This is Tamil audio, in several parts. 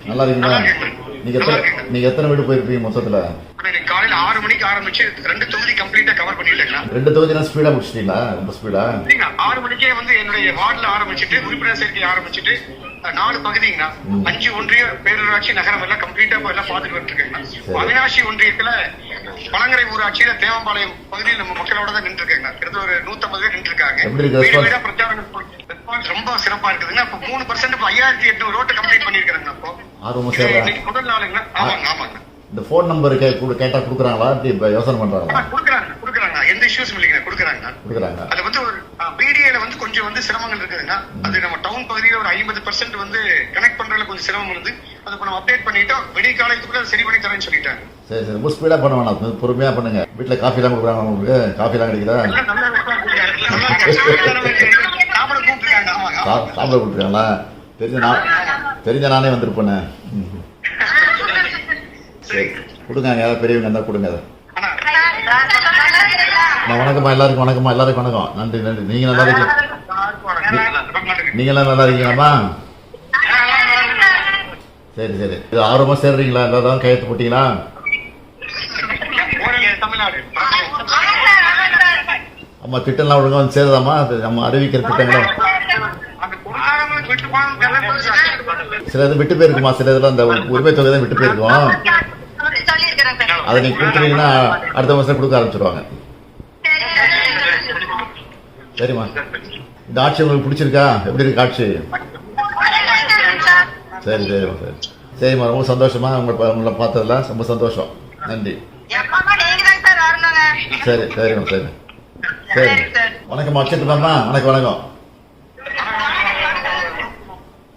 நல்லா இருக்கீங்களா? நீங்க எத்தனை வீடு போயிருப்பீங்க மொத்தத்துல? காலையில 6 மணிக்கு ஆரம்பிச்சு 2 தொகுதி கம்ப்ளீட்டா கவர் பண்ணிட்டேங்களா? 2 தொகுதினா ஸ்பீடா முடிச்சிட்டீங்களா? ரொம்ப ஸ்பீடா? 6 மணிக்கே வந்து என்னுடைய வார்டுல ஆரம்பிச்சுட்டு உறுப்பினர் சேர்க்கை ஆரம்பிச்சுட்டு 4 பகுதிங்கண்ணா 5 ஒன்றிய பேரூராட்சி நகரம் எல்லாம் கம்ப்ளீட்டா எல்லாம் பாத்துட்டு வந்துருக்கேங்கண்ணா. அவினாசி ஒன்றியத்துல பழங்கரை ஊராட்சியில தேவம்பாளையம் பகுதியில் நம்ம மக்களோட தான் நின்று இருக்கேங்கண்ணா. கிட்டத்தட்ட ஒரு 150 பேர் நின்று இருக்காங்க. வீடு வீடா பிரச்சாரம் ரொம்ப சிறப்பா இருக்குதுங்க. இப்போ 3% 5800 ரோட்டை கம்ப்ளீட் பண்ணிருக்காங்க. இப்போ முதல் நாளுங்கண்ணா. ஆமாங்க ஆமாங்க. இந்த போன் நம்பர் கேட்டா குடுக்குறாங்களா? இப்ப யோசனை பண்றாங்களா? குடுக்குறாங்க. எந்த இஷ்யூஸும் இல்லைங்க. குடுக்குறாங்க. அது வந்து ஒரு பிடிஏல வந்து கொஞ்சம் வந்து சிரமங்கள் இருக்குதுங்க. அது நம்ம டவுன் பகுதியில ஒரு 50% வந்து கனெக்ட் பண்றதுல கொஞ்சம் சிரமம் இருந்து அதை நம்ம அப்டேட் பண்ணிட்டோம். விடிய காலத்துக்குள்ள சரி பண்ணி தரேன்னு சொல்லிட்டாங்க. சரி சரி, ரொம்ப ஸ்பீடா பண்ண வேணாம், பொறுமையா பண்ணுங்க. வீட்டுல காஃபி எல்லாம் கொடுக்குறாங்க உங்களுக்கு? காஃபி எல்லாம் கிடைக்குதா? சாப்பிட கூப்பிட்டுருக்காங்களா? தெரிஞ்ச நானே வந்துருப்பேன். சரி கொடுங்க, யாராவது பெரியவங்க இருந்தா கொடுங்க. வணக்கம்மா எல்லாருக்கும், வணக்கம்மா எல்லாருக்கும் வணக்கம். நன்றி நன்றி. நீங்க நல்லா இருக்கீங்க? நீங்க எல்லாம் நல்லா இருக்கீங்களாம்மா? சரி சரி. இது ஆர்வமா சேர்றீங்களா? எல்லாரும் கையெழுத்து போட்டீங்களா? அம்மா திட்டம்லாம் ஒழுங்கா வந்து சேருதாம்மா? நம்ம அறிவிக்கிற திட்டங்களும் சில இது விட்டு போயிருக்குமா? சில இதெல்லாம் அந்த உரிமை தொகை தான் விட்டு போயிருக்கோம். அதை நீங்க கொடுத்துட்டீங்கன்னா அடுத்த வருஷம் கொடுக்க ஆரம்பிச்சிருவாங்க. சரிம்மா. இந்த ஆட்சி உங்களுக்கு பிடிச்சிருக்கா? எப்படி இருக்கு ஆட்சி? சரி சரிம்மா. சரி சரிம்மா, ரொம்ப சந்தோஷமா உங்களை பார்த்ததுல ரொம்ப சந்தோஷம். நன்றி. சரி சரிம்மா. சரி சரி. வணக்கம் அச்சத்துமாம்மா. வணக்கம் வணக்கம்.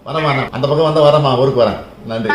வரமா அந்த பக்கம் வந்தா வரமா, ஊருக்கு வரேன். நன்றி.